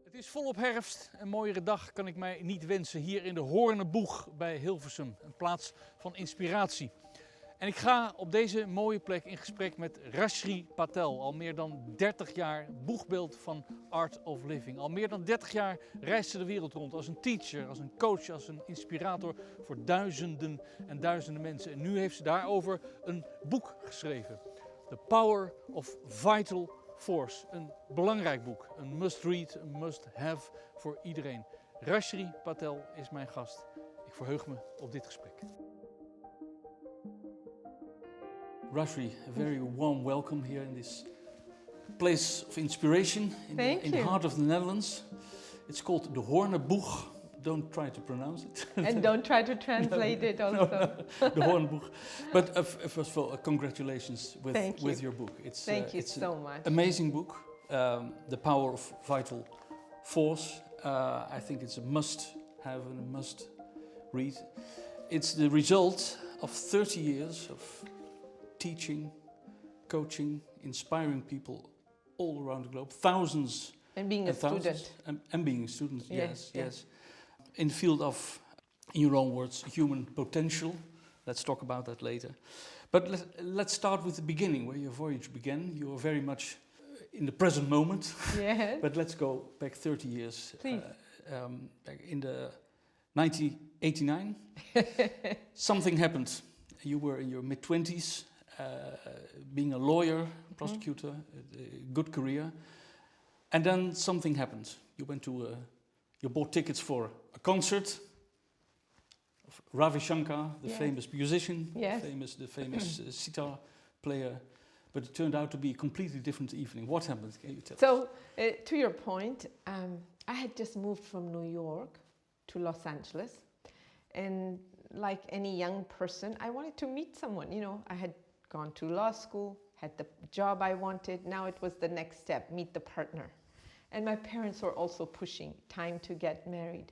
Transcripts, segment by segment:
Het is volop herfst. Een mooiere dag kan ik mij niet wensen hier in de Hoorneboeg bij Hilversum. Een plaats van inspiratie. En ik ga op deze mooie plek in gesprek met Rajshree Patel. Al meer dan 30 jaar boegbeeld van Art of Living. Al meer dan 30 jaar reist ze de wereld rond als een teacher, als een coach, als een inspirator voor duizenden en duizenden mensen. En nu heeft ze daarover een boek geschreven. The Power of Vital Force. Een belangrijk boek. Een must-read, een must-have voor iedereen. Rajshree Patel is mijn gast. Ik verheug me op dit gesprek. Rajshree, a very warm welcome here in this place of inspiration in the heart of the Netherlands. It's called the Hoorneboeg. Don't try to pronounce it. And don't try to translate it also. No, the Hoorneboeg. But first of all, congratulations with your book. Thank you so much. Amazing book, The Power of Vital Force. I think it's a must-have and a must-read. It's the result of 30 years of teaching, coaching, inspiring people all around the globe, thousands and being a student. And being a student, yes. Yeah. In the field of, in your own words, human potential. Let's talk about that later. But let's start with the beginning, where your voyage began. You were very much in the present moment. Yes. But let's go back 30 years. Please. Back in the 1989, something happened. You were in your mid-20s, being a lawyer, prosecutor, a good career. And then something happened. You went to, you bought tickets for a concert of Ravi Shankar, the famous musician, the famous sitar player. But it turned out to be a completely different evening. What happened? Can you tell us? So, to your point, I had just moved from New York to Los Angeles. And like any young person, I wanted to meet someone. You know, I had gone to law school, had the job I wanted. Now it was the next step, meet the partner. And my parents were also pushing time to get married.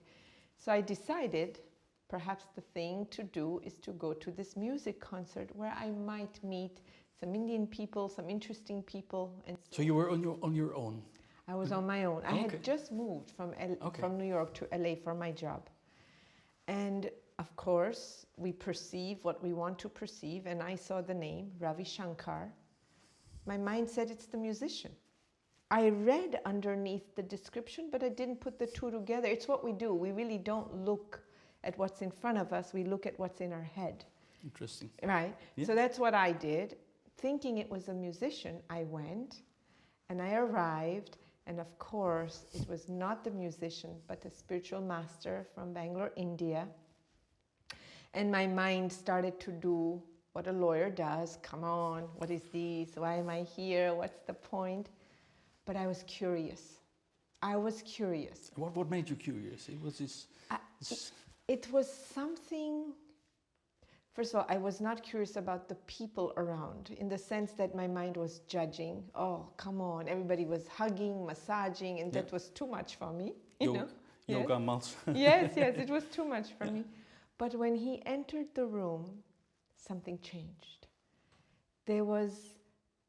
So I decided perhaps the thing to do is to go to this music concert where I might meet some Indian people, some interesting people. And so you were on your own? I was on my own. I had just moved from New York to LA for my job. And of course, we perceive what we want to perceive, and I saw the name, Ravi Shankar. My mind said it's the musician. I read underneath the description, but I didn't put the two together. It's what we do. We really don't look at what's in front of us. We look at what's in our head. Interesting. Right? Yeah. So that's what I did. Thinking it was a musician, I went, and I arrived, and of course, it was not the musician, but a spiritual master from Bangalore, India. And my mind started to do what a lawyer does. Come on, what is this? Why am I here? What's the point? But I was curious. What made you curious? It was this... It was something... First of all, I was not curious about the people around, in the sense that my mind was judging. Oh, come on. Everybody was hugging, massaging, and that was too much for me. Yoga mats. Yes, it was too much for me. But when he entered the room, something changed. There was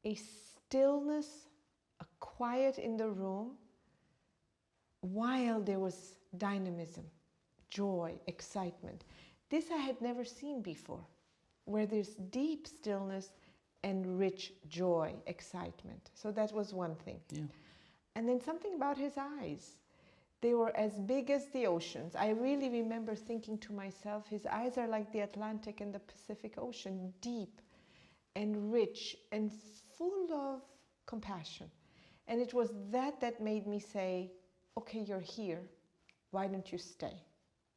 a stillness, a quiet in the room, while there was dynamism, joy, excitement. This I had never seen before, where there's deep stillness and rich joy, excitement. So that was one thing. Yeah. And then something about his eyes. They were as big as the oceans. I really remember thinking to myself, his eyes are like the Atlantic and the Pacific Ocean, deep and rich and full of compassion. And it was that made me say, okay, you're here. Why don't you stay?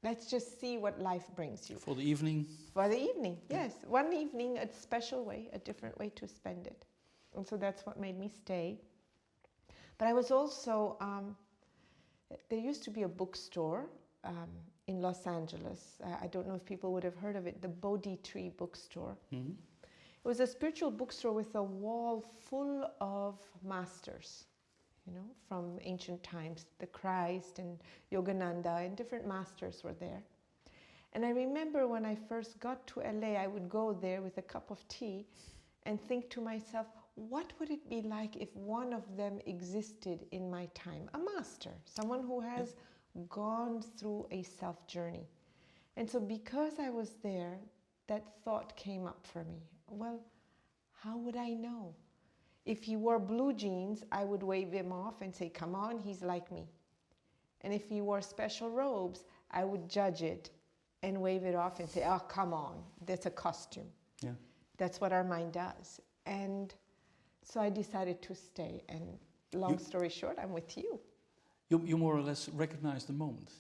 Let's just see what life brings you. For the evening? For the evening, yes. One evening, a special way, a different way to spend it. And so that's what made me stay. But I was also... there used to be a bookstore in Los Angeles. I don't know if people would have heard of it, the Bodhi Tree bookstore. Mm-hmm. It was a spiritual bookstore with a wall full of masters, you know, from ancient times. The Christ and Yogananda and different masters were there. And I remember when I first got to LA, I would go there with a cup of tea and think to myself, what would it be like if one of them existed in my time? A master, someone who has gone through a self journey. And so because I was there, that thought came up for me. Well, how would I know? If he wore blue jeans, I would wave him off and say, come on, he's like me. And if he wore special robes, I would judge it and wave it off and say, oh, come on, that's a costume. Yeah. That's what our mind does. And so I decided to stay. And long story short, I'm with you. You more or less recognized the moment.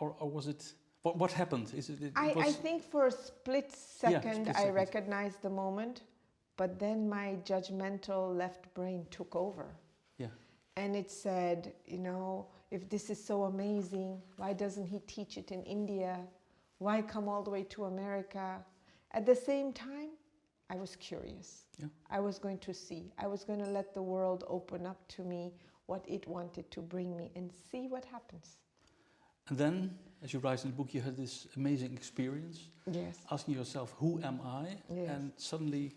Or was it... What happened? I think for a split second, I second. recognized the moment, but then my judgmental left brain took over. Yeah. And it said, you know, if this is so amazing, why doesn't he teach it in India? Why come all the way to America? At the same time, I was curious. Yeah. I was going to see. I was going to let the world open up to me what it wanted to bring me and see what happens. And then, as you write in the book, you had this amazing experience. Yes. Asking yourself, who am I? Yes. And suddenly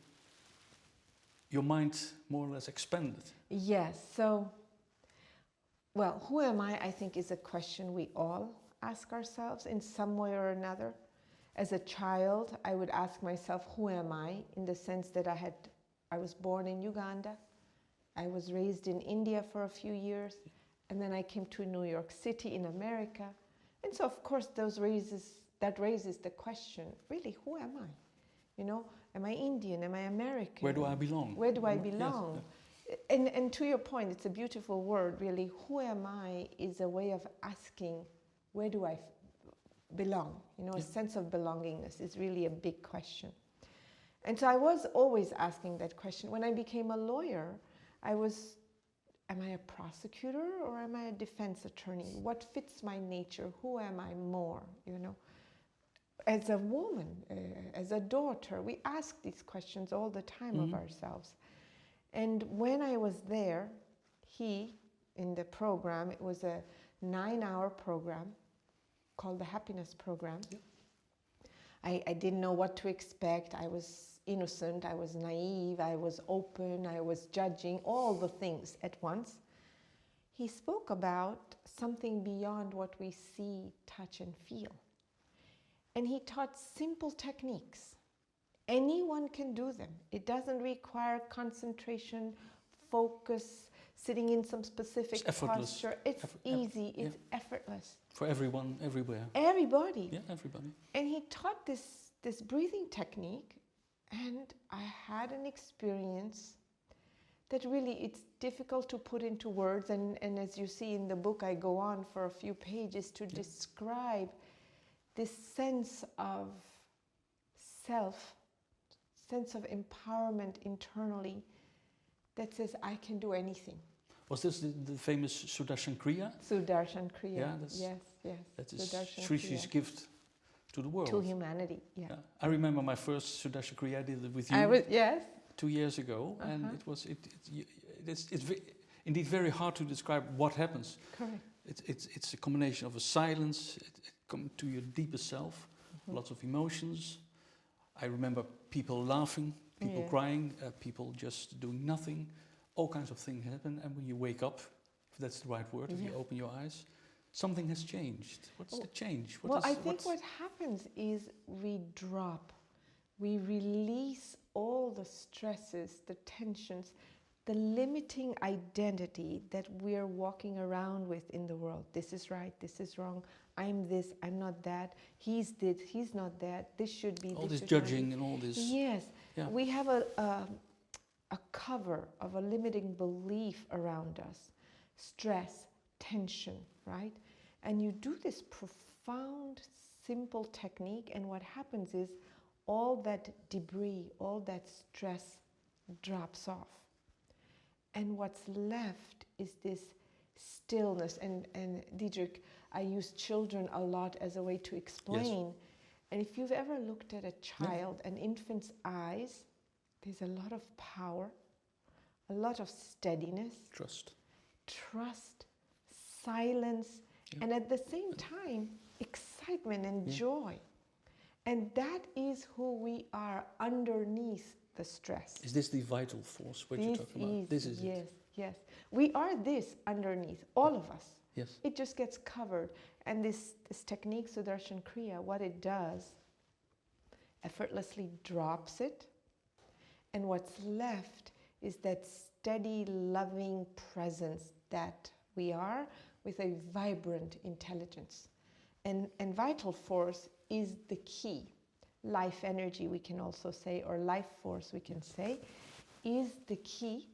your mind more or less expanded. Yes. So, well, who am I think is a question we all ask ourselves in some way or another. As a child, I would ask myself, who am I? In the sense that I was born in Uganda. I was raised in India for a few years. And then I came to New York City in America. And so, of course, that raises the question, really, who am I? You know, am I Indian? Am I American? Where do I belong? Where do I belong? Yes. And to your point, it's a beautiful word, really. Who am I is a way of asking, where do I belong? You know, a sense of belongingness is really a big question. And so I was always asking that question. When I became a lawyer, am I a prosecutor or am I a defense attorney? What fits my nature? Who am I more, you know? As a woman, as a daughter, we ask these questions all the time of ourselves. And when I was there, in the program, it was a 9-hour program called the Happiness Program. Yeah. I didn't know what to expect. I was innocent, I was naive, I was open, I was judging, all the things at once. He spoke about something beyond what we see, touch, and feel. And he taught simple techniques. Anyone can do them. It doesn't require concentration, focus, sitting in some specific posture. It's easy, it's effortless. For everyone, everywhere. Everybody. Yeah, everybody. And he taught this breathing technique, and I had an experience that really, it's difficult to put into words, and as you see in the book, I go on for a few pages to describe this sense of self, sense of empowerment internally that says, I can do anything. Was this the famous Sudarshan Kriya? Sudarshan Kriya, Yeah, yes. That is Sudarshan Shrish's Kriya. gift to the world. To humanity, yeah. I remember my first Sudarshan Kriya, I did it with you. Yes. 2 years ago, and it's indeed very hard to describe what happens. Correct. It's a combination of a silence, it comes to your deepest self, lots of emotions. I remember people laughing, people crying, people just doing nothing. All kinds of things happen, and when you wake up, if that's the right word, if you open your eyes, something has changed. What's the change? I think what happens is we drop, we release all the stresses, the tensions, the limiting identity that we're walking around with in the world. This is right, this is wrong, I'm this, I'm not that, he's this, he's not that, this should be, all this this should judging not be. and all this. Yes, Yeah. we have a cover of a limiting belief around us, stress, tension, right? And you do this profound, simple technique, and what happens is all that debris, all that stress drops off. And what's left is this stillness. And Diederik, I use children a lot as a way to explain. Yes. And if you've ever looked at a child, an infant's eyes, there's a lot of power, a lot of steadiness. Trust, silence, and at the same time, excitement and joy. And that is who we are underneath the stress. Is this the vital force what you're talking about? This is yes, it. yes. We are this underneath, all of us. Yes. It just gets covered. And this technique, Sudarshan Kriya, what it does, effortlessly drops it. And what's left is that steady, loving presence that we are with a vibrant intelligence. And vital force is the key. Life energy, we can also say, or life force, we can say, is the key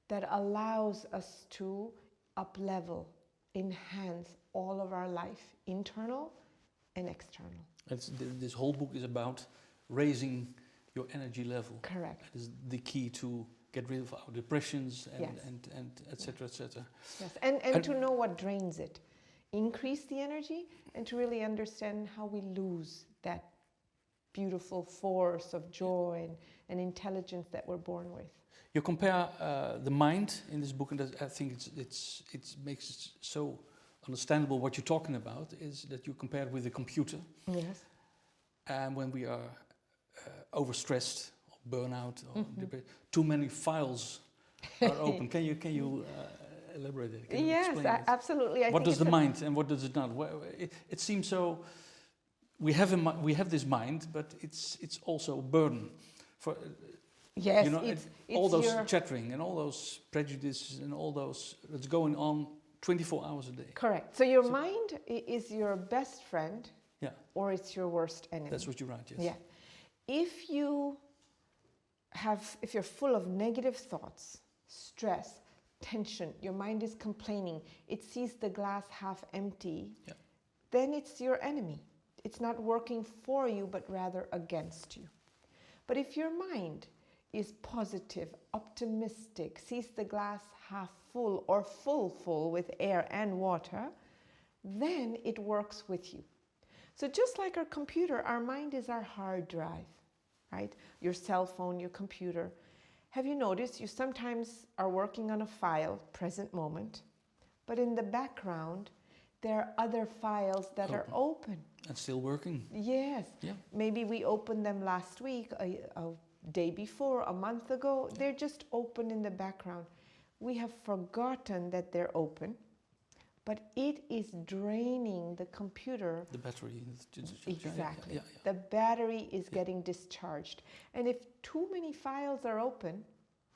that allows us to up-level, enhance all of our life, internal and external. This whole book is about raising your energy level. Correct. That is the key to get rid of our depressions and, Yes. and et cetera, et cetera. Yes, and to know what drains it. Increase the energy and to really understand how we lose that beautiful force of joy and intelligence that we're born with. You compare the mind in this book, and I think it makes it so understandable what you're talking about, is that you compare it with a computer. Yes. And when we are overstressed, or burnout, or too many files are open. Can you elaborate it? Can you Yes, explain it? absolutely. What does the mind and what does it not? It seems so. We have this mind, but it's also a burden for. Yes, You know, it's all those your, chattering and all those prejudices and all those that's going on 24 hours a day. correct. So your mind is your best friend, Yeah, or it's your worst enemy. that's what you write. Yes. Yeah. If you're full of negative thoughts, stress, tension, your mind is complaining, it sees the glass half empty, Yeah. then it's your enemy. It's not working for you, but rather against you. But if your mind is positive, optimistic, sees the glass half full or full with air and water, then it works with you. So just like our computer, our mind is our hard drive, right? Your cell phone, your computer. Have you noticed you sometimes are working on a file, present moment, but in the background, there are other files that are open. And still working. Yes. Yeah. Maybe we opened them last week, a day before, a month ago. They're just open in the background. We have forgotten that they're open, but it is draining the computer. The battery. Exactly. Yeah. The battery is getting discharged. And if too many files are open,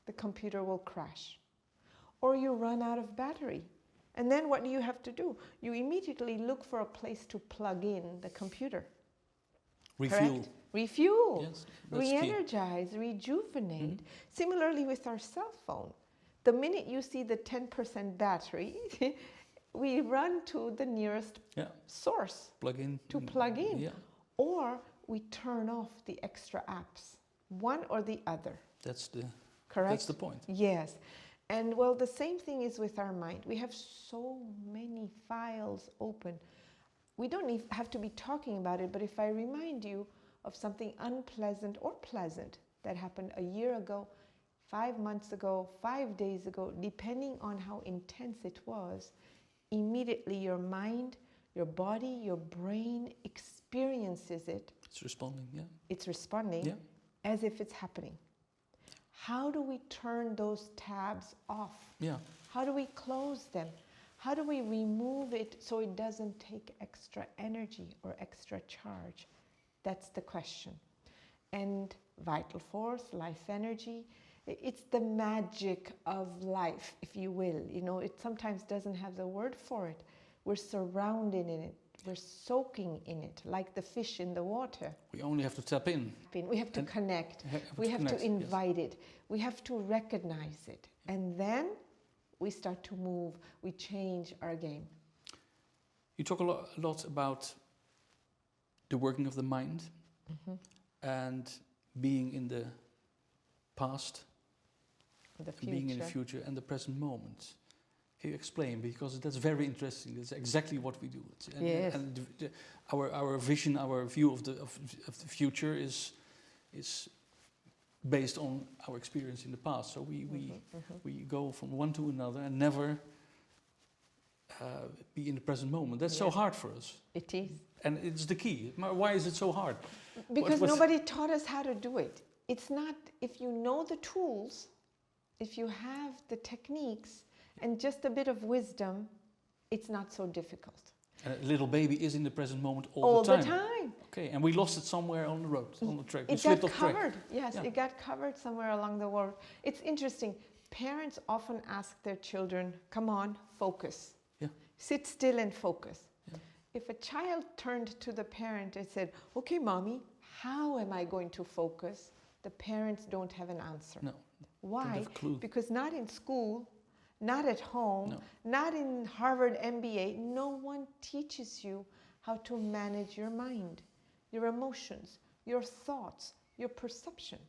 the computer will crash. Or you run out of battery. And then what do you have to do? You immediately look for a place to plug in the computer. Refuel. Correct? Refuel, Yes, that's key. re-energize, rejuvenate. Similarly with our cell phone. The minute you see the 10% battery, we run to the nearest source Plug in. to plug in. Yeah. Or we turn off the extra apps, one or the other. That's the point. Yes. And well, the same thing is with our mind. We have so many files open. We don't have to be talking about it, but if I remind you of something unpleasant or pleasant that happened a year ago, 5 months ago, 5 days ago, depending on how intense it was, immediately your mind, your body, your brain experiences it. It's responding, yeah. It's responding as if it's happening. How do we turn those tabs off? Yeah. How do we close them? How do we remove it so it doesn't take extra energy or extra charge? That's the question. And vital force, life energy, it's the magic of life, if you will. You know, it sometimes doesn't have the word for it. We're surrounded in it. We're soaking in it, like the fish in the water. We only have to tap in. We have to connect. We have to invite it. We have to recognize it. And then we start to move. We change our game. You talk a lot about the working of the mind and being in the past, being in the future and the present moment. Can you explain? Because that's very interesting. That's exactly what we do. Yes. And our vision, our view of the future is based on our experience in the past. So we go from one to another and never be in the present moment. That's so hard for us. It is. And it's the key. Why is it so hard? Because nobody taught us how to do it. it's not, if you know the tools, if you have the techniques and just a bit of wisdom, it's not so difficult. And a little baby is in the present moment all All the the time. time. Okay, and we lost it somewhere on the road, on the track. We It slipped got off track. covered. Yes, Yeah. it got covered somewhere along the road. It's interesting. Parents often ask their children, come on, focus. Yeah. Sit still and focus. Yeah. If a child turned to the parent and said, okay, mommy, how am I going to focus? The parents don't have an answer. No. Why? Don't have a clue. Because not in school, not at home, No. not in Harvard MBA, no one teaches you how to manage your mind, your emotions, your thoughts, your perception.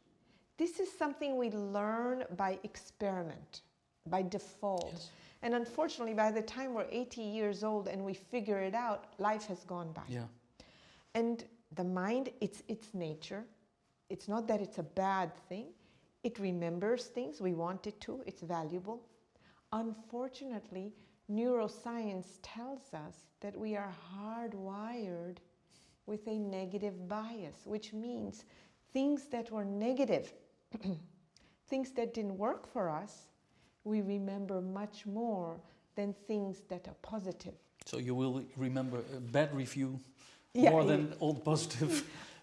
This is something we learn by experiment, by default. Yes. And unfortunately, by the time we're 80 years old and we figure it out, life has gone by. Yeah. And the mind, it's its nature. It's not that it's a bad thing. It remembers things. We want it to. It's valuable. Unfortunately, neuroscience tells us that we are hardwired with a negative bias, which means things that were negative, things that didn't work for us, we remember much more than things that are positive. So you will remember a bad review Yeah, more than all positive.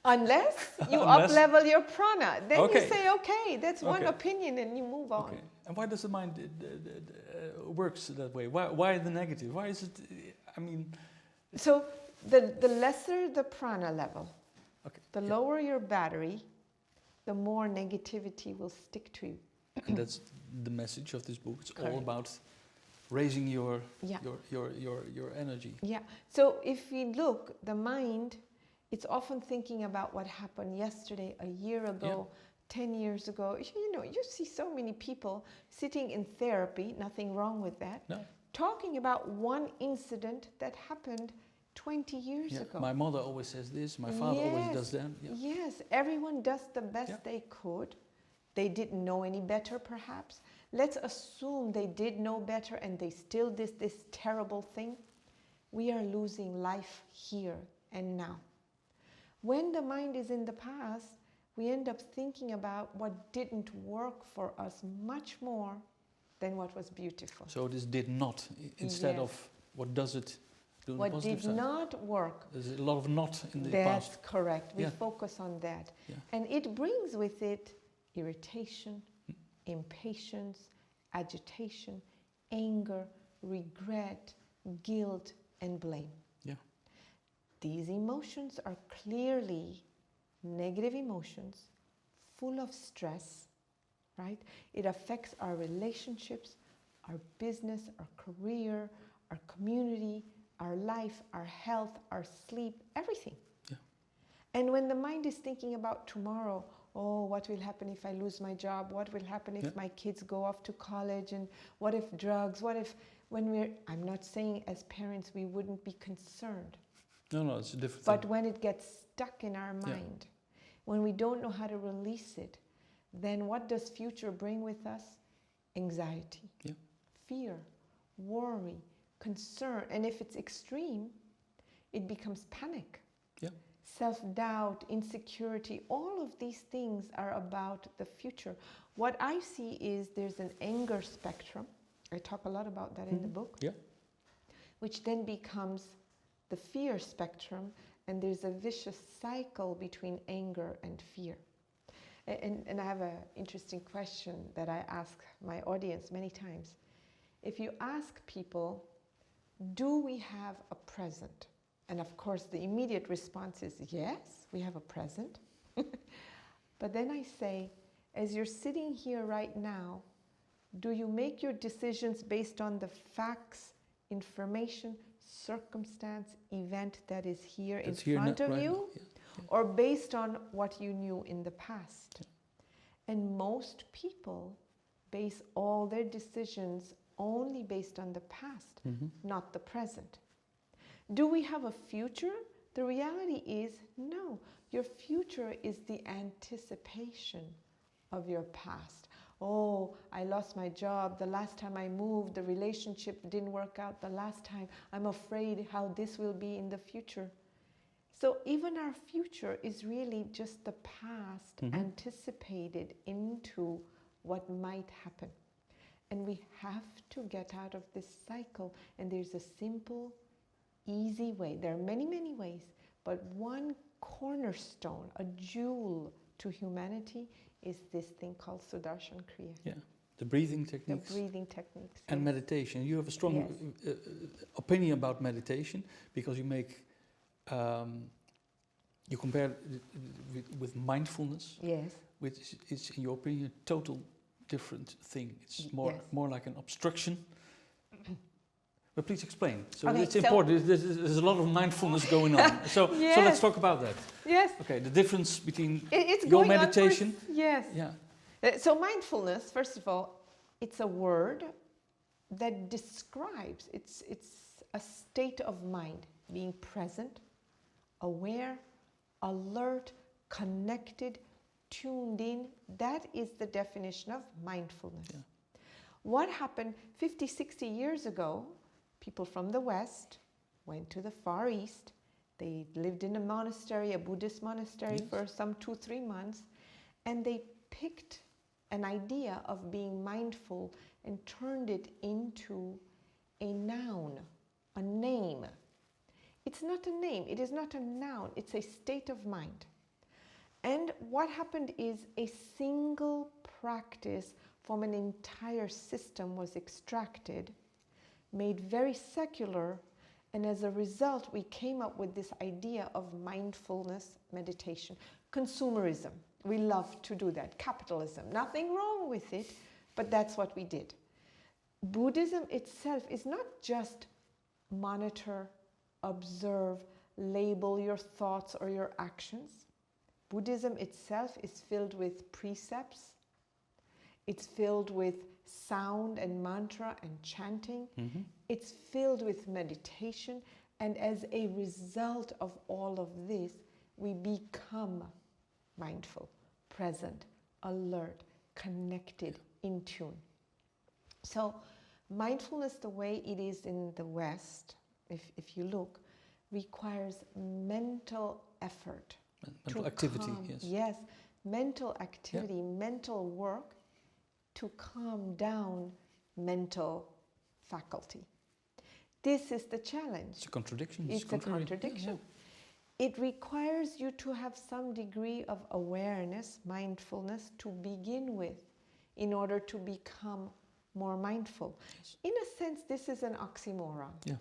Unless you Unless- up-level your prana. Then Okay. you say, okay, that's one Okay. opinion, and you move on. Okay. And why does the mind works that way? Why the negative? Why is it? I mean, So the lesser the prana level, okay. the yeah. lower your battery, the more negativity will stick to you. And that's the message of this book. It's all Correct. about raising your Yeah. your energy. Yeah. So if we look, the mind, it's often thinking about what happened yesterday, a year ago, 10 years ago. You know, you see so many people sitting in therapy, nothing wrong with that, No. talking about one incident that happened 20 years Yeah. ago. My mother always says this. My father always Yes, does that. Yeah. Yes, everyone does the best Yeah. they could. They didn't know any better, perhaps. Let's assume they did know better and they still did this terrible thing. We are losing life here and now. When the mind is in the past, we end up thinking about what didn't work for us much more than what was beautiful. So this did not instead Yes. of what does it do on the What positive did side. not work, There's a lot of not in the that's past. correct. We Yeah. focus on that. Yeah. And it brings with it irritation, impatience, agitation, anger, regret, guilt, and blame. Yeah. These emotions are clearly negative emotions, full of stress, right? It affects our relationships, our business, our career, our community, our life, our health, our sleep, everything. Yeah. And when the mind is thinking about tomorrow, oh, what will happen if I lose my job? What will happen if Yeah. my kids go off to college? And what if drugs? What if when I'm not saying as parents we wouldn't be concerned. No, it's a different But thing. when it gets stuck in our mind, when we don't know how to release it, then what does future bring with us? Anxiety, Yeah. fear, worry, concern. And if it's extreme, it becomes panic. Yeah. Self-doubt, insecurity, all of these things are about the future. What I see is there's an anger spectrum. I talk a lot about that in the book. Yeah. Which then becomes the fear spectrum, and there's a vicious cycle between anger and fear. And I have an interesting question that I ask my audience many times. If you ask people, do we have a present? And of course, the immediate response is yes, we have a present. But then I say, as you're sitting here right now, do you make your decisions based on the facts, information, circumstance, event that is here That's in here front of right you? now. Yeah. Or based on what you knew in the past? And most people base all their decisions only based on the past, not the present. Do we have a future? The reality is no. Your future is the anticipation of your past. Oh, I lost my job the last time I moved, the relationship didn't work out the last time. I'm afraid how this will be in the future. So even our future is really just the past anticipated into what might happen. And we have to get out of this cycle. And there's a simple, easy way. There are many, many ways. But one cornerstone, a jewel to humanity is this thing called Sudarshan Kriya. Yeah, the breathing techniques. The breathing techniques. And meditation. You have a strong opinion about meditation because you make, you compare it with mindfulness. Yes. Which is, in your opinion, a total different thing. It's more like an obstruction. But please explain. So okay, it's important. There's a lot of mindfulness going on. So let's talk about that. Yes. Okay, the difference between it's your going meditation. Yes. Yeah. So mindfulness, first of all, it's a word that describes, it's a state of mind, being present, aware, alert, connected, tuned in. That is the definition of mindfulness. Yeah. What happened 50, 60 years ago, people from the West went to the Far East. They lived in a monastery, a Buddhist monastery, for some 2-3 months, and they picked an idea of being mindful and turned it into a noun, a name. It's not a name, it is not a noun, it's a state of mind. And what happened is a single practice from an entire system was extracted, made very secular, and as a result we came up with this idea of mindfulness meditation. Consumerism, we love to do that. Capitalism, nothing wrong with it, but that's what we did. Buddhism itself is not just monitor, observe, label your thoughts or your actions. Buddhism itself is filled with precepts. It's filled with sound and mantra and chanting. It's filled with meditation. And as a result of all of this, we become mindful, present, alert, connected, in tune. So mindfulness, the way it is in the West, if you look, requires mental effort. Mental activity, yes. Yes, mental activity, mental work to calm down mental faculty. This is the challenge. It's a contradiction. It's a contradiction. It requires you to have some degree of awareness, mindfulness, to begin with in order to become more mindful. Yes. In a sense, this is an oxymoron. Yeah.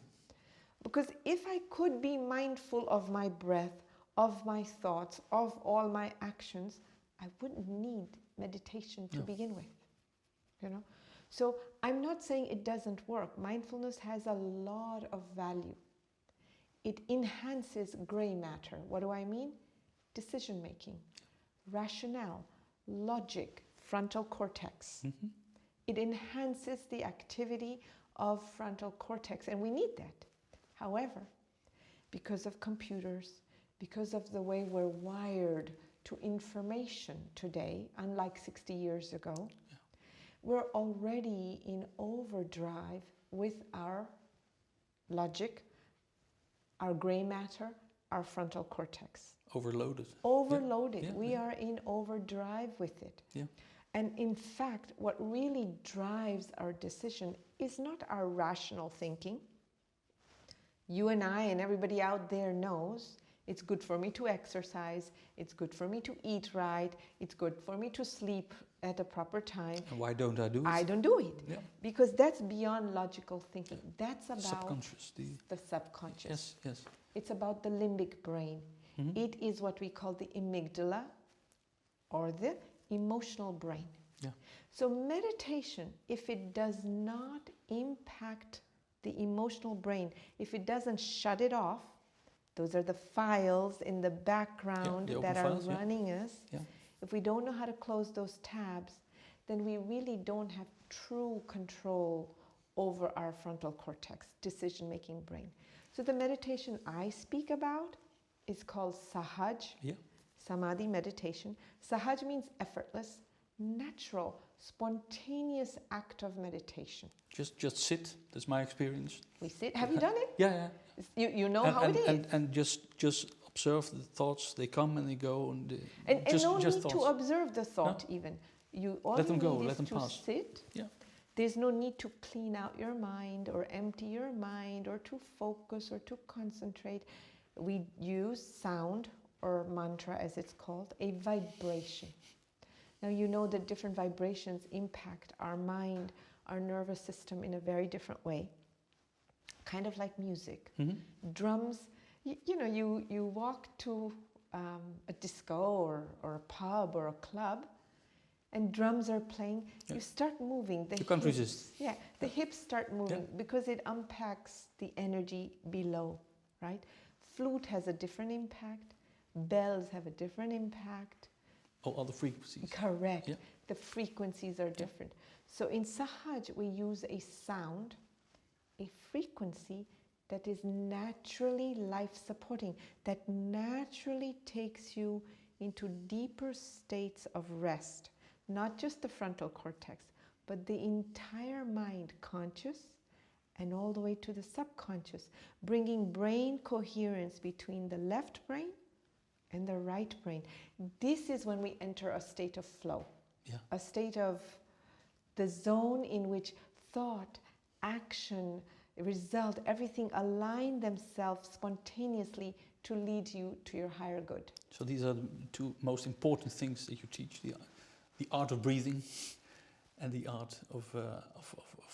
Because if I could be mindful of my breath, of my thoughts, of all my actions, I wouldn't need meditation to begin with. You know? So I'm not saying it doesn't work. Mindfulness has a lot of value. It enhances gray matter. What do I mean? Decision making, rationale, logic, frontal cortex. It enhances the activity of frontal cortex, and we need that. However, because of computers, because of the way we're wired to information today, unlike 60 years ago, we're already in overdrive with our logic, our gray matter, our frontal cortex. Overloaded. Overloaded. Yeah. We are in overdrive with it. Yeah. And in fact, what really drives our decision is not our rational thinking. You and I and everybody out there knows it's good for me to exercise, it's good for me to eat right, it's good for me to sleep at a proper time. And why don't I do it? I don't do it. Yeah. Because that's beyond logical thinking. That's about subconscious, the subconscious. Yes, yes. It's about the limbic brain. It is what we call the amygdala or the emotional brain. Yeah. So meditation, if it does not impact the emotional brain, if it doesn't shut it off, those are the files in the background that are running us. Yeah. If we don't know how to close those tabs, then we really don't have true control over our frontal cortex, decision-making brain. So the meditation I speak about is called Sahaj, Samadhi meditation. Sahaj means effortless, natural, spontaneous act of meditation. Just sit, that's my experience. We sit. Have you done it? Yeah. You know how it is. And just observe the thoughts. They come and they go, and And no just need thoughts. to observe the thought even. You all Let them you go, need let is them to pass. sit. Yeah. There's no need to clean out your mind or empty your mind or to focus or to concentrate. We use sound or mantra, as it's called, a vibration. Now you know that different vibrations impact our mind, our nervous system in a very different way. Kind of like music. Mhm. Drums, you walk to a disco or a pub or a club, and drums are playing, Yeah. you start moving. You can't resist. Yeah, the hips start moving because it unpacks the energy below, right? Flute has a different impact. Bells have a different impact. Oh, all the frequencies. Correct. Yeah. The frequencies are different. So in Sahaj, we use a sound, a frequency that is naturally life-supporting, that naturally takes you into deeper states of rest. Not just the frontal cortex, but the entire mind, conscious and all the way to the subconscious, bringing brain coherence between the left brain and the right brain. This is when we enter a state of flow, a state of the zone in which thought, action, result, everything align themselves spontaneously to lead you to your higher good. So these are the two most important things that you teach: the art of breathing and the art of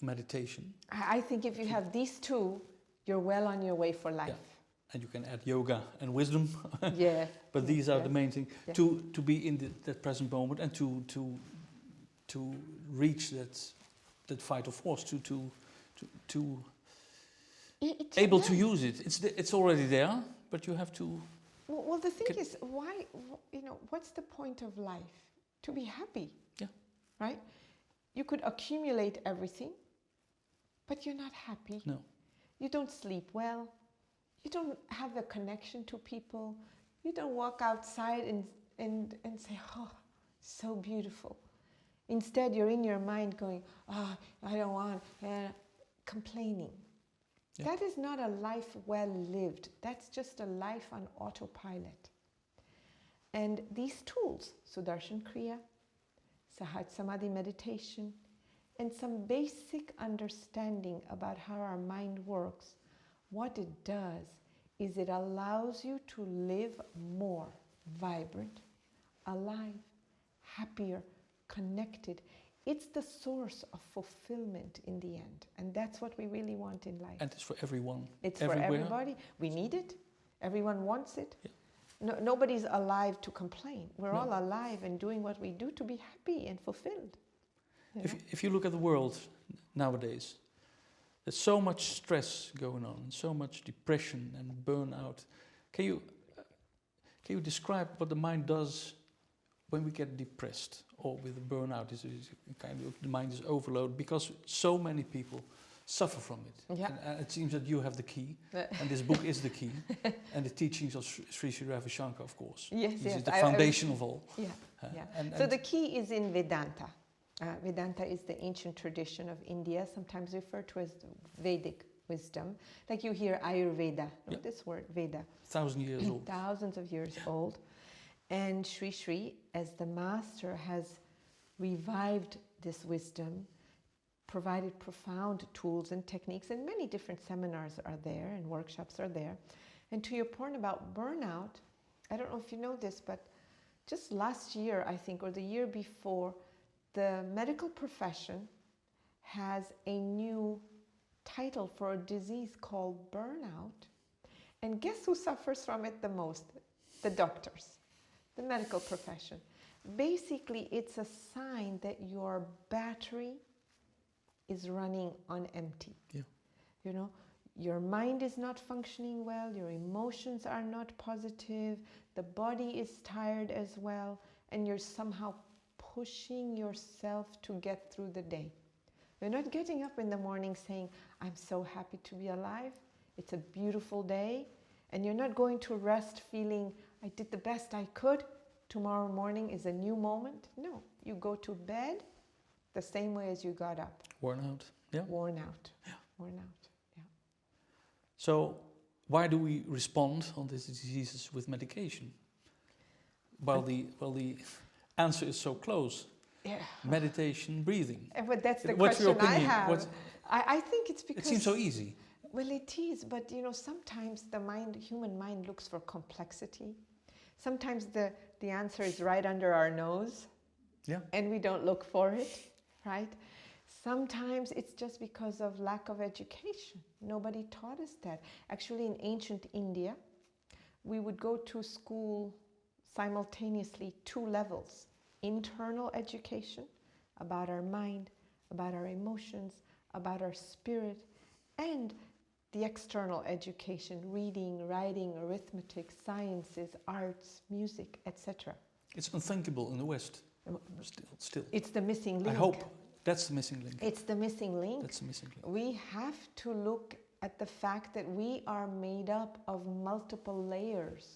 meditation. I think if you have these two, you're well on your way for life. Yeah. And you can add yoga and wisdom. Yeah. But these are the main things Yeah. to be in that present moment and to reach that vital force to It's able to use it. It's already there, but you have to. Well, the thing is, why? What's the point of life? To be happy. Yeah. Right. You could accumulate everything, but you're not happy. No. You don't sleep well. You don't have a connection to people. You don't walk outside and say, oh, so beautiful. Instead, you're in your mind going, oh, I don't want, complaining. Yeah. That is not a life well lived. That's just a life on autopilot. And these tools, Sudarshan Kriya, Sahaj Samadhi meditation, and some basic understanding about how our mind works, what it does is it allows you to live more vibrant, alive, happier, connected. It's the source of fulfillment in the end. And that's what we really want in life. And it's for everyone. It's everywhere. for everybody. We need it. Everyone wants it. Yeah. No, nobody's alive to complain. We're No. all alive and doing what we do to be happy and fulfilled. If you look at the world nowadays, there's so much stress going on, and so much depression and burnout. Can you describe what the mind does when we get depressed or with burnout? Is kind of the mind is overloaded because so many people suffer from it. Yeah. And it seems that you have the key, and this book is the key, and the teachings of Sri Ravi Shankar, of course. Yes, This yes. is the foundation of all. Yeah, Uh, yeah. and- So the key is in Vedanta. Vedanta is the ancient tradition of India, sometimes referred to as Vedic wisdom. Like you hear Ayurveda, Yeah. this word, Veda. 1,000 years old. Thousands of years old. And Sri, as the master, has revived this wisdom, provided profound tools and techniques, and many different seminars are there and workshops are there. And to your point about burnout, I don't know if you know this, but just last year, I think, or the year before, the medical profession has a new title for a disease called burnout. And guess who suffers from it the most? The doctors, the medical profession. Basically, it's a sign that your battery is running on empty. Yeah. You know, your mind is not functioning well, your emotions are not positive, the body is tired as well, and you're somehow pushing yourself to get through the day. You're not getting up in the morning saying, I'm so happy to be alive, it's a beautiful day, and you're not going to rest feeling, I did the best I could, tomorrow morning is a new moment. No, you go to bed the same way as you got up. Worn out. Yeah. Worn out. Yeah. Worn out. Yeah. So why do we respond on these diseases with medication? While the answer is so close. Yeah. Meditation, breathing. But that's the What's your question I opinion? have. I think it's because... It seems so easy. Well, it is, but sometimes the human mind looks for complexity. Sometimes the answer is right under our nose, and we don't look for it, right? Sometimes it's just because of lack of education. Nobody taught us that. Actually, in ancient India, we would go to school simultaneously 2 levels. Internal education about our mind, about our emotions, about our spirit, and the external education, reading, writing, arithmetic, sciences, arts, music, etc. It's unthinkable in the West. Still. It's the missing link. I hope that's the missing link. It's the missing link. That's the missing link. We have to look at the fact that we are made up of multiple layers.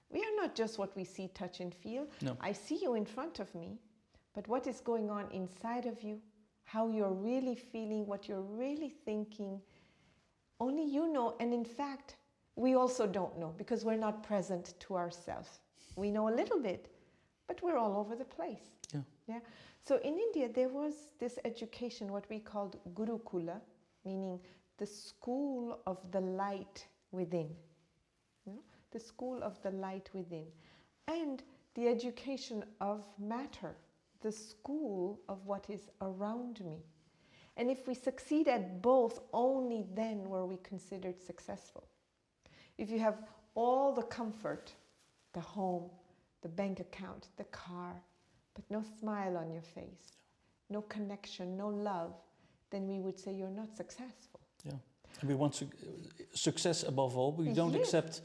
We are not just what we see, touch, and feel. No. I see you in front of me, but what is going on inside of you, how you're really feeling, what you're really thinking, only you know. And in fact, we also don't know because we're not present to ourselves. We know a little bit, but we're all over the place. Yeah. So in India, there was this education, what we called Gurukula, meaning the school of the light within. The school of the light within. And the education of matter, the school of what is around me. And if we succeed at both, only then were we considered successful. If you have all the comfort, the home, the bank account, the car, but no smile on your face, no connection, no love, then we would say you're not successful. Yeah, and we want success above all. We don't accept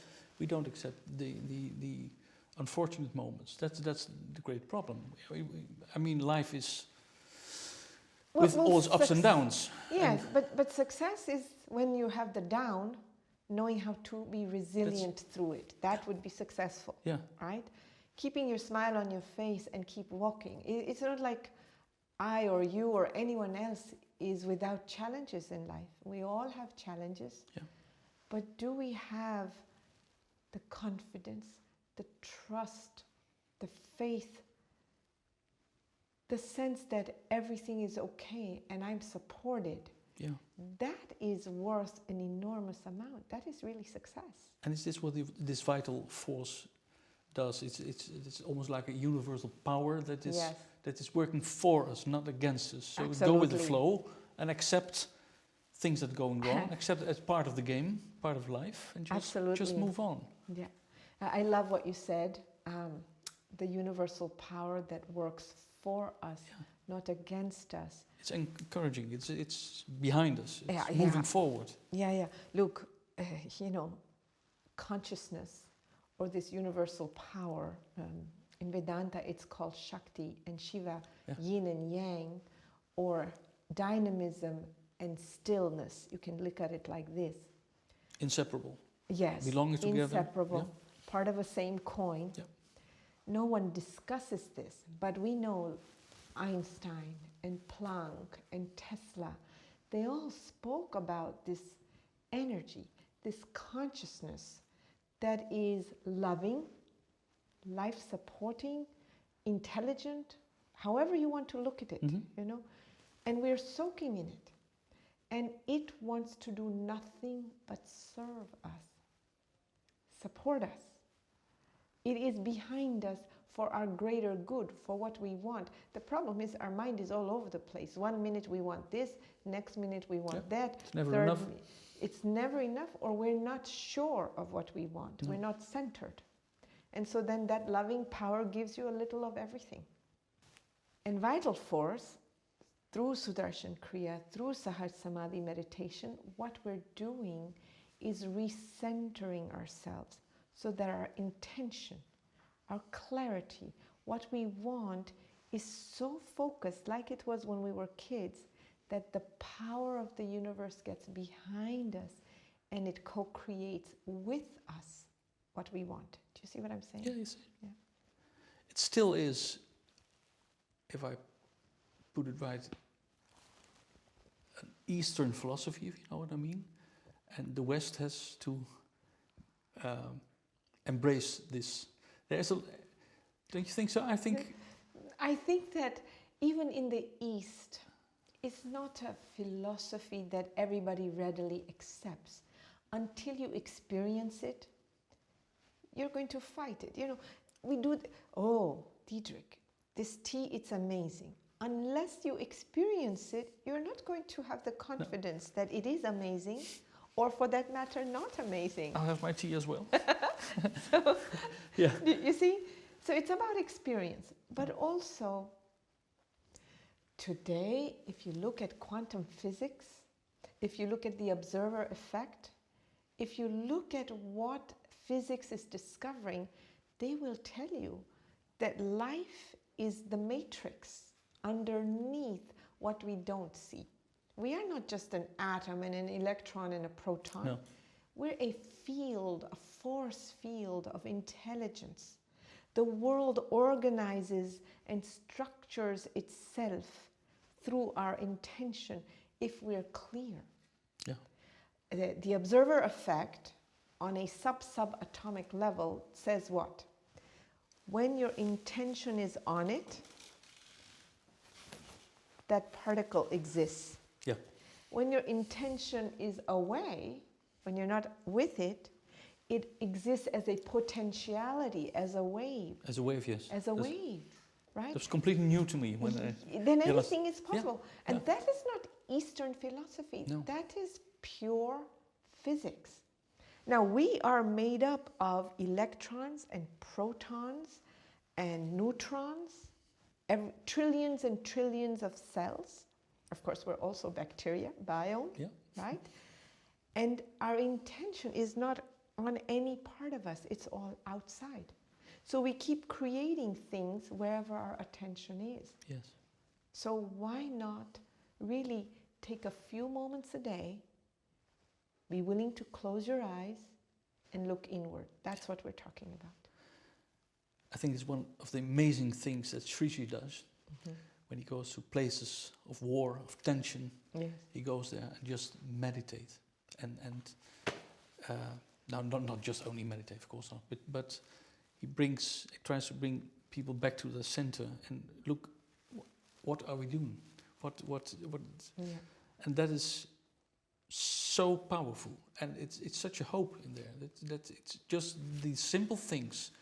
the unfortunate moments. That's the great problem. I mean, life is with all its ups and downs. Yes, but success is when you have the down, knowing how to be resilient through it. That would be successful. Yeah. Right? Keeping your smile on your face and keep walking. It's not like I or you or anyone else is without challenges in life. We all have challenges. Yeah. But do we have the confidence, the trust, the faith, the sense that everything is okay and I'm supported? Yeah. That is worth an enormous amount. That is really success. And is this what this vital force does? It's almost like a universal power that is working for us, not against us. So Absolutely. Go with the flow and accept things that are going wrong, accept it as part of the game, part of life, and just move on. Yeah, I love what you said. The universal power that works for us, not against us. It's encouraging. It's behind us. It's moving forward. Yeah. Look, consciousness or this universal power. In Vedanta, it's called Shakti, and Shiva, yin and yang, or dynamism and stillness. You can look at it like this. Inseparable. Yes, belonging together. Inseparable, part of a same coin. Yeah. No one discusses this, but we know Einstein and Planck and Tesla, they all spoke about this energy, this consciousness that is loving, life-supporting, intelligent, however you want to look at it, and we're soaking in it. And it wants to do nothing but serve us, support us. It is behind us for our greater good, for what we want. The problem is our mind is all over the place. 1 minute we want this, next minute we want that. It's never enough. It's never enough, or we're not sure of what we want. We're not centered. And so then that loving power gives you a little of everything. And vital force, through Sudarshan Kriya, through Sahaj Samadhi meditation, what we're doing is recentering ourselves so that our intention, our clarity, what we want is so focused, like it was when we were kids, that the power of the universe gets behind us and it co-creates with us what we want. Do you see what I'm saying? Yeah, you see. Yeah. It still is, if I put it right, an Eastern philosophy, if you know what I mean. And the West has to embrace this. There's a, don't you think so? I think that even in the East, it's not a philosophy that everybody readily accepts. Until you experience it, you're going to fight it. You know, we do, Diederik, this tea, it's amazing. Unless you experience it, you're not going to have the confidence that it is amazing, or for that matter, not amazing. I'll have my tea as well. So, yeah. You see? So it's about experience, but also today, if you look at quantum physics, if you look at the observer effect, if you look at what physics is discovering, they will tell you that life is the matrix underneath what we don't see. We are not just an atom and an electron and a proton. No. We're a field, a force field of intelligence. The world organizes and structures itself through our intention if we're clear. Yeah. The observer effect on a sub-atomic level says what? When your intention is on it, that particle exists. Yeah. When your intention is away, when you're not with it, it exists as a potentiality, as a wave. As a wave, yes. As a wave, right? That's completely new to me. Then anything is possible. Yeah. And that is not Eastern philosophy. No. That is pure physics. Now, we are made up of electrons and protons and neutrons, trillions and trillions of cells. Of course, we're also bacteria, biome, right? And our intention is not on any part of us, it's all outside. So we keep creating things wherever our attention is. Yes. So why not really take a few moments a day, be willing to close your eyes and look inward. That's what we're talking about. I think it's one of the amazing things that Sri does. When he goes to places of war, of tension, Yes. he goes there and just meditate. And now not just only meditate, of course not, but he tries to bring people back to the center and look, what are we doing? What? Yeah. And that is so powerful, and it's such a hope in there that it's just these simple things.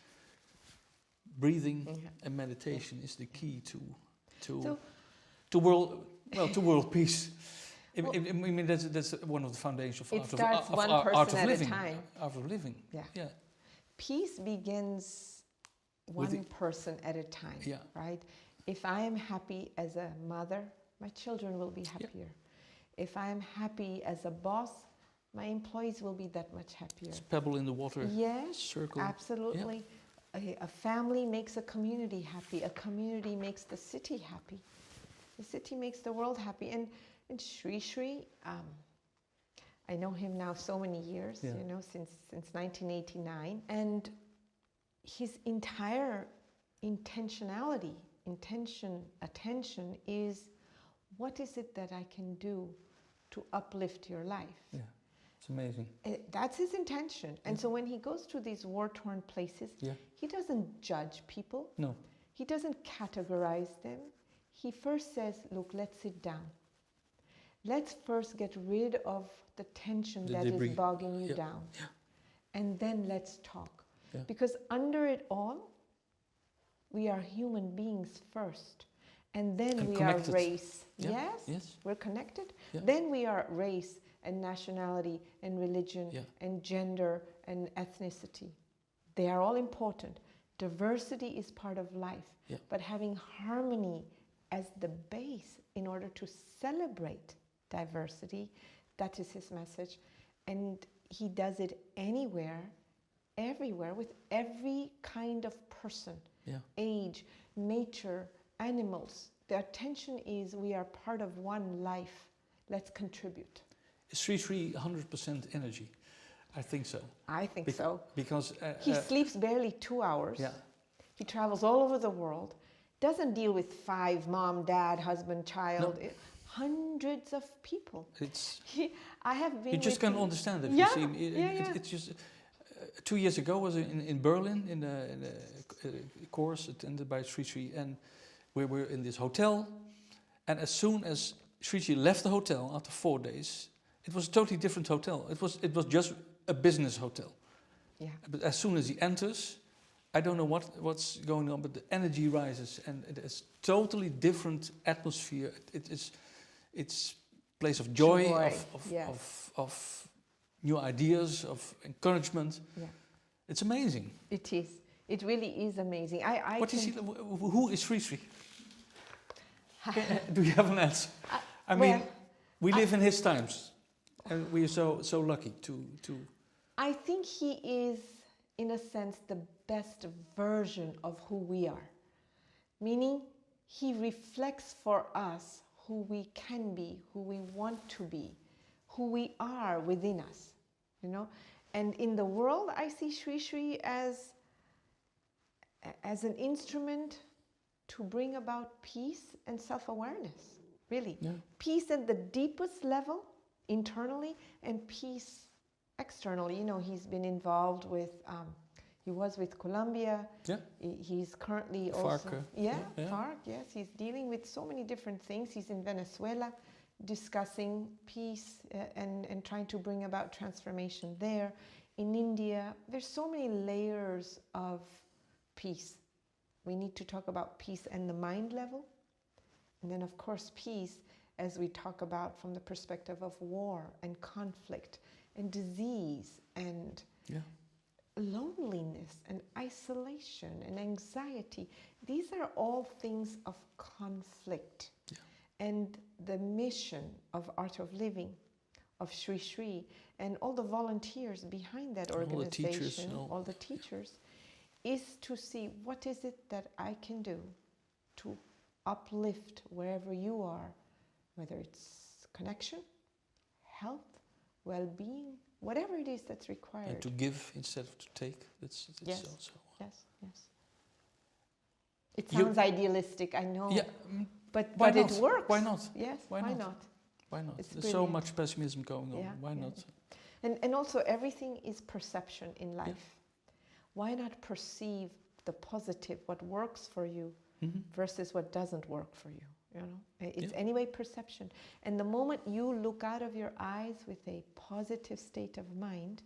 Breathing and meditation is the key to world peace. I mean that's one of the foundations of art of living. Art of living. Yeah. Peace begins one person at a time. Yeah. Right. If I am happy as a mother, my children will be happier. Yeah. If I am happy as a boss, my employees will be that much happier. It's pebble in the water. Yes, circle. Absolutely. Yeah. A family makes a community happy. A community makes the city happy. The city makes the world happy. And Sri, I know him now so many years, since 1989. And his entire attention is, what is it that I can do to uplift your life? Yeah. It's amazing. That's his intention. And so when he goes to these war-torn places, he doesn't judge people. No. He doesn't categorize them. He first says, look, let's sit down. Let's first get rid of the tension that is bogging you down. Yeah. And then let's talk. Yeah. Because under it all, we are human beings first. And then we are race. Yeah. Yes, we're connected. Yeah. Then we are race and nationality and religion and gender and ethnicity. They are all important. Diversity is part of life. Yeah. But having harmony as the base in order to celebrate diversity, that is his message. And he does it anywhere, everywhere, with every kind of person, age, nature, animals. The attention is we are part of one life. Let's contribute. Is Sri 100% energy? I think so. I think so. Because he sleeps barely 2 hours. Yeah. He travels all over the world. Doesn't deal with 5, mom, dad, husband, child. No. Hundreds of people. I have been. You just can't understand it. Yeah. You see, it's just. 2 years ago, was in Berlin in a course attended by Sri, and we were in this hotel. And as soon as Sri left the hotel after 4 days, it was a totally different hotel. It was just a business hotel. Yeah. But as soon as he enters, I don't know what's going on, but the energy rises, and it is totally different atmosphere. It's place of joy. Yes. Of new ideas, of encouragement. Yeah. It's amazing. It is. It really is amazing. Who is Sri? Do you have an answer? I mean, we live in his times, and we are so lucky to. I think he is, in a sense, the best version of who we are. Meaning, he reflects for us who we can be, who we want to be, who we are within us, you know. And in the world, I see Sri as an instrument to bring about peace and self-awareness, really. Yeah. Peace at the deepest level, internally, and peace externally. You know, he's been involved with, he was with Colombia. Yeah. He's currently FARC, also... FARC, yes. He's dealing with so many different things. He's in Venezuela discussing peace and trying to bring about transformation there. In India, there's so many layers of peace. We need to talk about peace and the mind level. And then, of course, peace as we talk about from the perspective of war and conflict and disease and loneliness and isolation and anxiety. These are all things of conflict. Yeah. And the mission of Art of Living, of Sri, and all the volunteers behind that organization, all the teachers, is to see what is it that I can do to uplift wherever you are, whether it's connection, health, well-being, whatever it is that's required. And to give instead of to take. That's yes. Also. Yes. It sounds idealistic, I know. Yeah, but it works. Why not? Yes. Why not? Why not? It's There's so much pessimism going on. Why not? And also everything is perception in life. Yeah. Why not perceive the positive, what works for you, versus what doesn't work for you? You know, it's anyway perception. And the moment you look out of your eyes with a positive state of mind,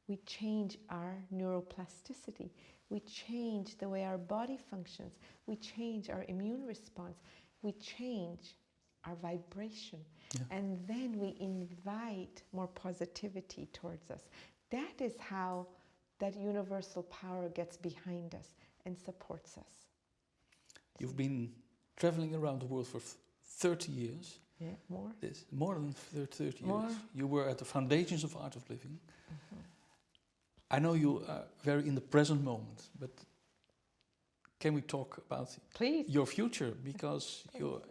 we change our neuroplasticity. We change the way our body functions. We change our immune response. We change our vibration. Yeah. And then we invite more positivity towards us. That is how that universal power gets behind us and supports us. You've been traveling around the world for 30 years. Yeah, more. More than 30 years. You were at the foundations of Art of Living. I know you are very in the present moment, but can we talk about your future? Because you've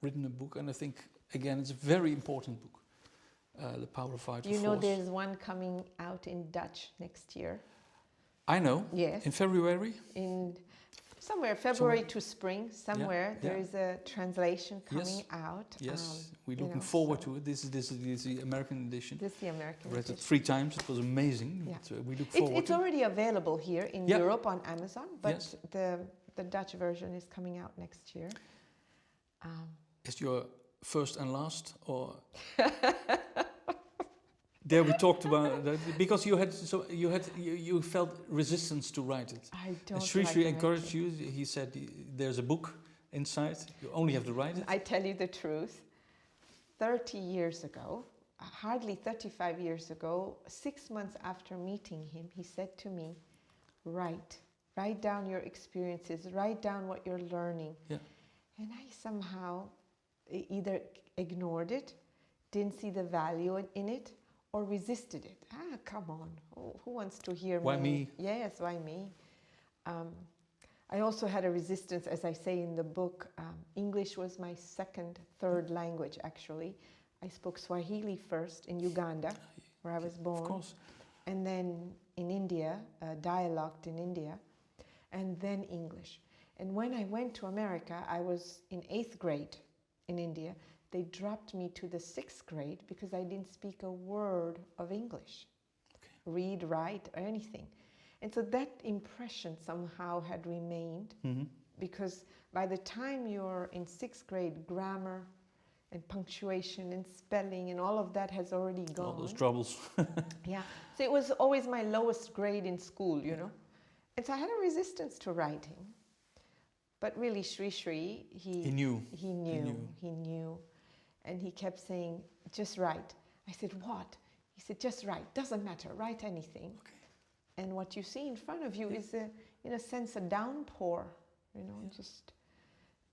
written a book, and I think, again, it's a very important book, The Power of Vital Force. You know there's one coming out in Dutch next year. I know. Yes. In February? In somewhere, February to spring, somewhere, there is a translation coming out. Yes, we're looking forward to it. This is the American edition. This is the American edition. I read it 3 times, it was amazing. Yeah. But, we look forward it's already available here in Europe on Amazon, but the Dutch version is coming out next year. Is your first and last, or... There we talked about that because you felt resistance to write it. I don't. And Sri encouraged you. He said there's a book inside. You only have to write it. I tell you the truth. 30 years ago, hardly 35 years ago, 6 months after meeting him, he said to me, "Write down your experiences. Write down what you're learning." Yeah. And I somehow either ignored it, didn't see the value in it, or resisted it. Come on, who wants to hear me? Why me? Yes, why me? I also had a resistance, as I say in the book. English was my third language, actually. I spoke Swahili first in Uganda, where I was born. Of course. And then in India, dialogued in India, and then English. And when I went to America, I was in 8th grade in India. They dropped me to the 6th grade because I didn't speak a word of English, read, write, or anything. And so that impression somehow had remained, because by the time you're in 6th grade, grammar and punctuation and spelling and all of that has already gone. All those troubles. Yeah. So it was always my lowest grade in school, you know. And so I had a resistance to writing. But really, Sri, he knew. And he kept saying, just write. I said, what? He said, just write. Doesn't matter. Write anything. Okay. And what you see in front of you is, in a sense, a downpour, you know, just...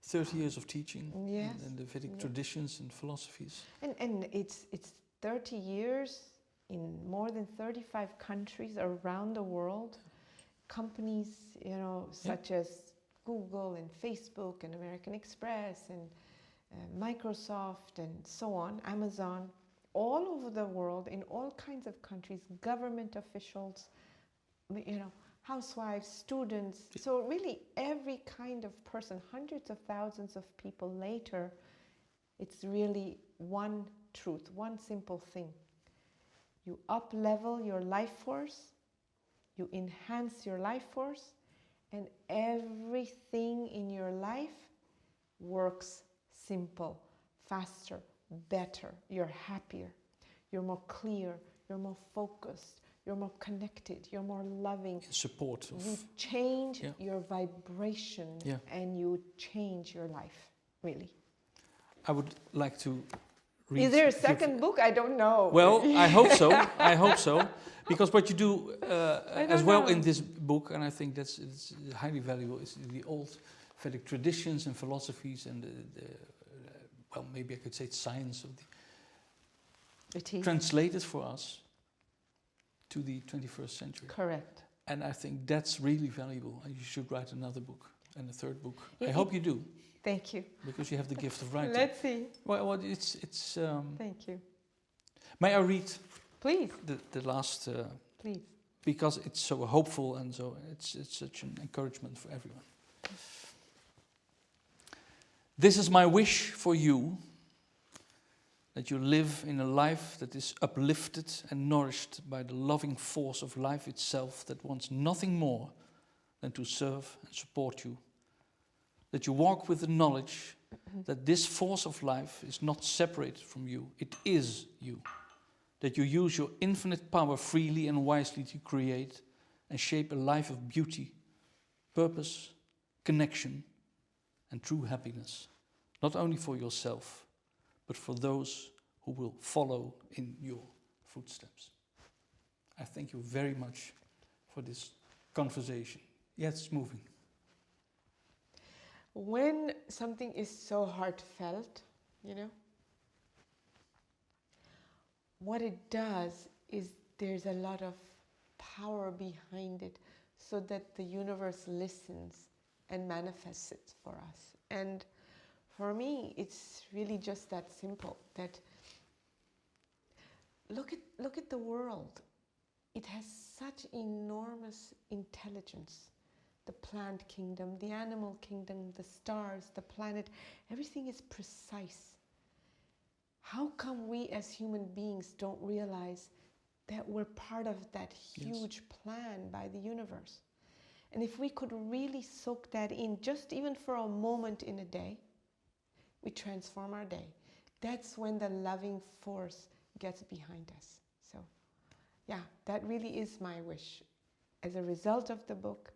30 years of teaching, yes, and the Vedic traditions and philosophies. And it's 30 years in more than 35 countries around the world. Companies, you know, such as Google and Facebook and American Express and Microsoft and so on, Amazon, all over the world, in all kinds of countries, government officials, you know, housewives, students, so really every kind of person, hundreds of thousands of people later, it's really one truth, one simple thing. You up-level your life force, you enhance your life force, and everything in your life works simple, faster, better. You're happier, you're more clear, you're more focused, you're more connected, you're more loving. In support of... You change your vibration and you change your life, really. I would like to read... Is there a second book? I don't know. Well, I hope so. I hope so. Because what you do as well in this book, and I think it's highly valuable, is the old Vedic traditions and philosophies and well, maybe I could say it's science of the... Translated for us to the 21st century. Correct. And I think that's really valuable, and you should write another book and a third book. I hope you do. Thank you. Because you have the gift of writing. Let's see. Well, it's. Thank you. May I read? Please. The last. Please. Because it's so hopeful and so it's such an encouragement for everyone. This is my wish for you. That you live in a life that is uplifted and nourished by the loving force of life itself that wants nothing more than to serve and support you. That you walk with the knowledge that this force of life is not separated from you, it is you. That you use your infinite power freely and wisely to create and shape a life of beauty, purpose, connection, and true happiness. Not only for yourself, but for those who will follow in your footsteps. I thank you very much for this conversation. Yes, it's moving. When something is so heartfelt, you know, what it does is there's a lot of power behind it so that the universe listens and manifests it for us. And for me, it's really just that simple, that look at the world. It has such enormous intelligence. The plant kingdom, the animal kingdom, the stars, the planet, everything is precise. How come we as human beings don't realize that we're part of that huge plan by the universe? And if we could really soak that in, just even for a moment in a day, we transform our day. That's when the loving force gets behind us. So, yeah, that really is my wish. As a result of the book,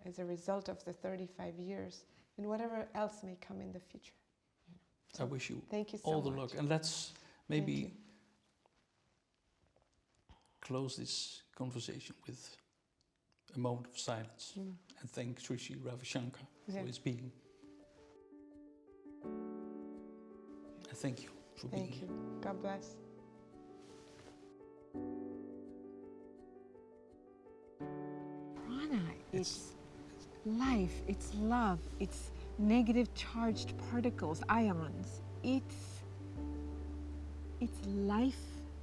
as a result of the 35 years, and whatever else may come in the future. You know. So I wish you thank you so all the much. luck. And let's maybe close this conversation with a moment of silence and thank Sri Sri Ravi Shankar for his being. And thank you for being here. Thank you. God bless. Prana, it's life, it's love, it's negative charged particles, ions. It's life.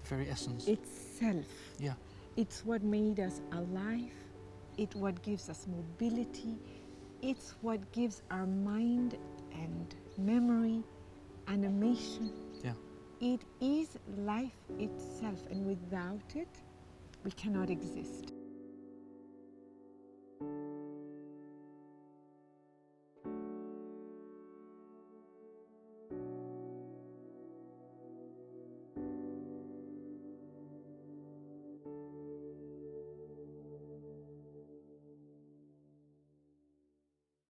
The very essence. Itself. Yeah. It's what made us alive. It's what gives us mobility. It's what gives our mind and memory animation. Yeah. It is life itself, and without it, we cannot exist.